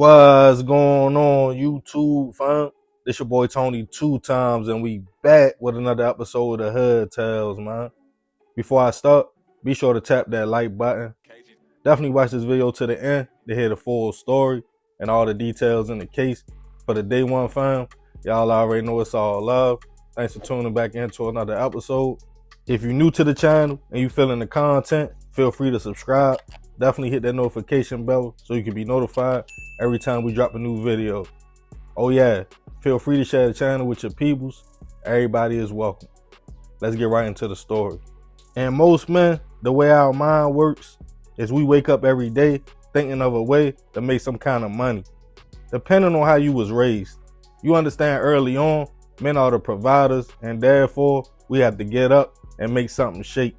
What's going on, YouTube, fam? This your boy Tony 2 times, and we back with another episode of Hood Tales, man. Before I start, be sure to tap that like button. Definitely watch this video to the end to hear the full story and all the details in the case. For the day one, fam, y'all already know it's all love. Thanks for tuning back into another episode. If you're new to the channel and you feeling the content, feel free to subscribe. Definitely hit that notification bell so you can be notified every time we drop a new video. Oh yeah, feel free to share the channel with your peoples. Everybody is welcome. Let's get right into the story. And most men, the way our mind works is we wake up every day thinking of a way to make some kind of money. Depending on how you was raised, you understand early on, men are the providers, and therefore we have to get up and make something shake.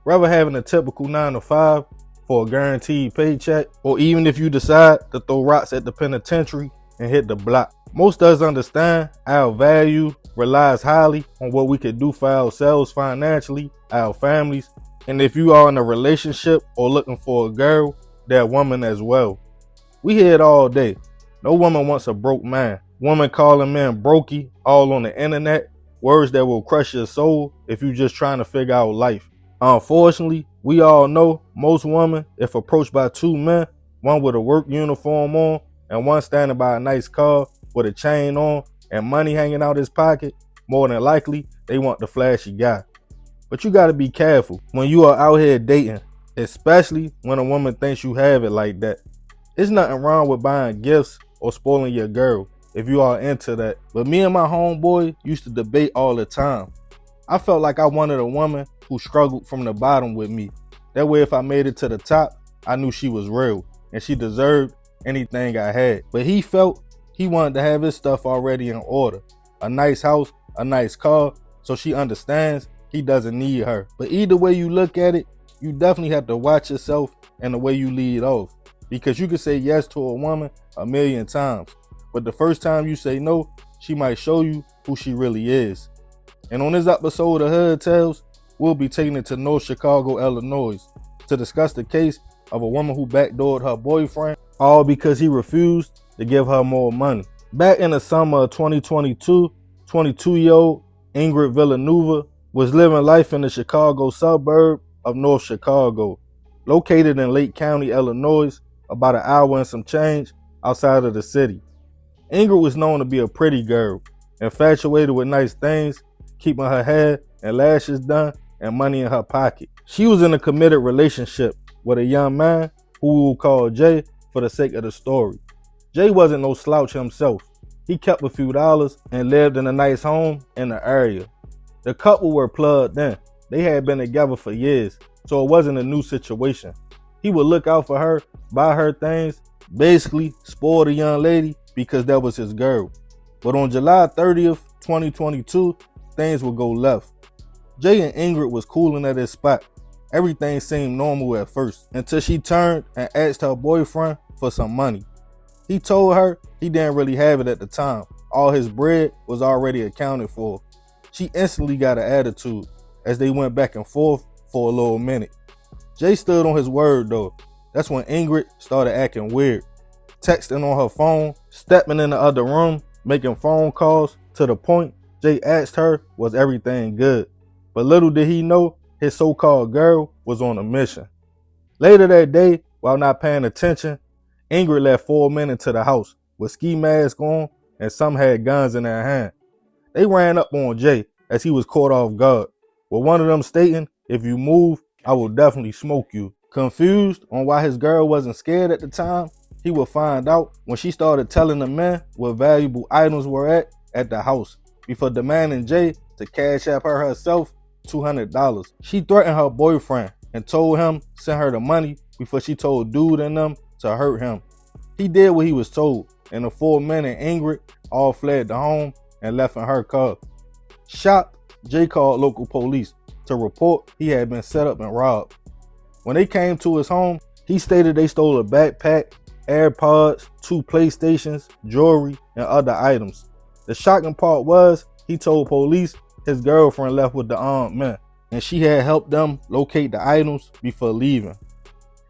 Rather having a typical 9 to 5 for a guaranteed paycheck, or even if you decide to throw rocks at the penitentiary and hit the block. Most of us understand our value relies highly on what we can do for ourselves financially, our families, and if you are in a relationship or looking for a girl, that woman as well. We hear it all day. No woman wants a broke man. Women calling men brokey all on the internet, words that will crush your soul if you're just trying to figure out life. Unfortunately, we all know most women, if approached by two men, one with a work uniform on and one standing by a nice car with a chain on and money hanging out his pocket, more than likely they want the flashy guy. But you gotta be careful when you are out here dating, especially when a woman thinks you have it like that. There's nothing wrong with buying gifts or spoiling your girl if you are into that. But me and my homeboy used to debate all the time. I felt like I wanted a woman who struggled from the bottom with me. That way if I made it to the top, I knew she was real and she deserved anything I had. But he felt he wanted to have his stuff already in order. A nice house, a nice car, so she understands he doesn't need her. But either way you look at it, you definitely have to watch yourself and the way you lead off. Because you can say yes to a woman 1,000,000 times, but the first time you say no, she might show you who she really is. And on this episode of Hood Tales, we'll be taking it to North Chicago, Illinois, to discuss the case of a woman who backdoored her boyfriend, all because he refused to give her more money. Back in the summer of 2022, 22-year-old Ingrid Villanueva was living life in the Chicago suburb of North Chicago, located in Lake County, Illinois, about an hour and some change outside of the city. Ingrid was known to be a pretty girl, infatuated with nice things, keeping her hair and lashes done, and money in her pocket. She was in a committed relationship with a young man who we will call Jay for the sake of the story. Jay wasn't no slouch himself. He kept a few dollars and lived in a nice home in the area. The couple were plugged in. They had been together for years, so it wasn't a new situation. He would look out for her, buy her things, basically spoil the young lady because that was his girl. But on July 30th, 2022, things would go left. Jay and Ingrid was cooling at his spot. Everything seemed normal at first until she turned and asked her boyfriend for some money. He told her he didn't really have it at the time. All his bread was already accounted for. She instantly got an attitude as they went back and forth for a little minute. Jay stood on his word though. That's when Ingrid started acting weird, texting on her phone, stepping in the other room, making phone calls, to the point Jay asked her was everything good. But little did he know his so-called girl was on a mission. Later that day, while not paying attention, Ingrid let 4 men into the house with ski masks on, and some had guns in their hand. They ran up on Jay as he was caught off guard, with one of them stating, "If you move, I will definitely smoke you." Confused on why his girl wasn't scared at the time, he would find out when she started telling the men what valuable items were at the house before demanding Jay to cash app her herself $200. She threatened her boyfriend and told him send her the money before she told dude and them to hurt him. He did what he was told, and the 4 men and Ingrid all fled the home and left in her car. Shocked, Jay called local police to report he had been set up and robbed. When they came to his home, he stated they stole a backpack, AirPods, 2 PlayStations, jewelry, and other items. The shocking part was he told police his girlfriend left with the armed men, and she had helped them locate the items before leaving.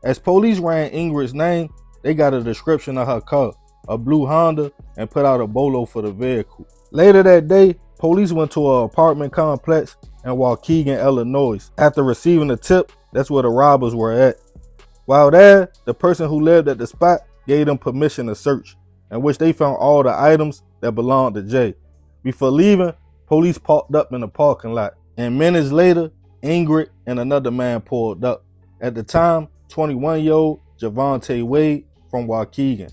As police ran Ingrid's name, They got a description of her car, a blue Honda, and put out a bolo for the vehicle. Later that day, police went to an apartment complex in Waukegan, Illinois. After receiving a tip, that's where the robbers were at. While there, the person who lived at the spot gave them permission to search, in which they found all the items that belonged to Jay. Before leaving, police parked up in the parking lot, and minutes later, Ingrid and another man pulled up. At the time, 21-year-old Javante Wade from Waukegan.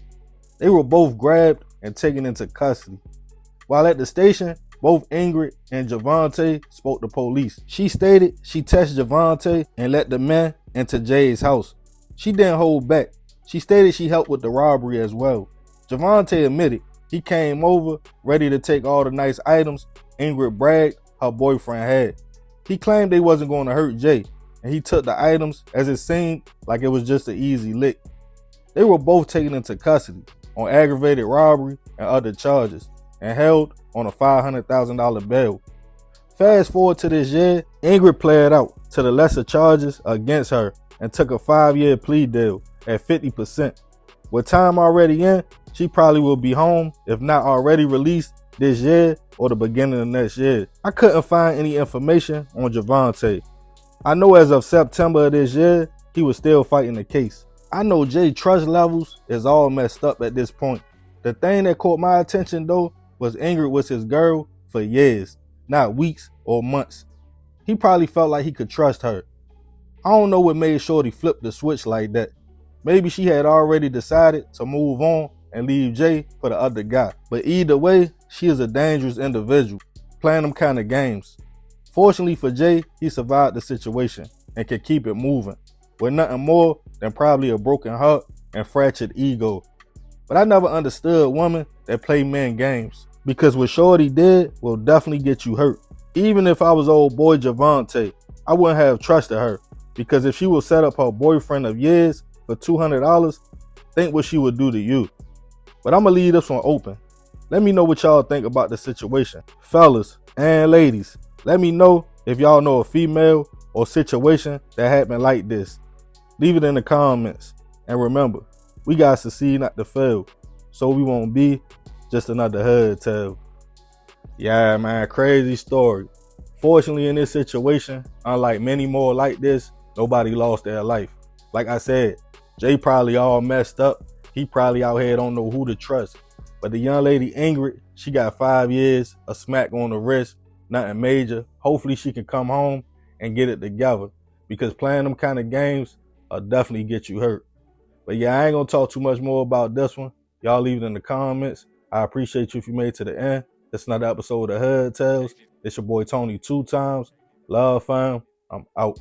They were both grabbed and taken into custody. While at the station, both Ingrid and Javante spoke to police. She stated she touched Javante and let the men into Jay's house. She didn't hold back. She stated she helped with the robbery as well. Javante admitted he came over ready to take all the nice items Ingrid bragged her boyfriend had. He claimed they wasn't going to hurt Jay, and he took the items as it seemed like it was just an easy lick. They were both taken into custody on aggravated robbery and other charges and held on a $500,000 bail. Fast forward to this year, Ingrid pled out to the lesser charges against her and took a 5-year plea deal at 50%. With time already in, she probably will be home, if not already released, this year or the beginning of next year. I couldn't find any information on Javante. I know as of September of this year, he was still fighting the case. I know Jay's trust levels is all messed up at this point. The thing that caught my attention though was Ingrid was his girl for years, not weeks or months. He probably felt like he could trust her. I don't know what made Shorty flip the switch like that. Maybe she had already decided to move on and leave Jay for the other guy. But either way, she is a dangerous individual, playing them kind of games. Fortunately for Jay, he survived the situation and can keep it moving, with nothing more than probably a broken heart and fractured ego. But I never understood women that play men games, because what Shorty did will definitely get you hurt. Even if I was old boy Javante, I wouldn't have trusted her, because if she would set up her boyfriend of years for $200, think what she would do to you. But I'm gonna leave this one open. Let me know what y'all think about the situation. Fellas and ladies, let me know if y'all know a female or situation that happened like this. Leave it in the comments. And remember, we gotta succeed, not to fail, so we won't be just another hood tale. Yeah, man, crazy story. Fortunately, in this situation, unlike many more like this, nobody lost their life. Like I said, Jay probably all messed up. He probably out here don't know who to trust. But the young lady Ingrid, she got 5 years, a smack on the wrist, nothing major. Hopefully she can come home and get it together, because playing them kind of games will definitely get you hurt. But yeah, I ain't gonna talk too much more about this one. Y'all leave it in the comments. I appreciate you if you made it to the end. It's another episode of Hood Tales. It's your boy Tony 2 times. Love, fam. I'm out.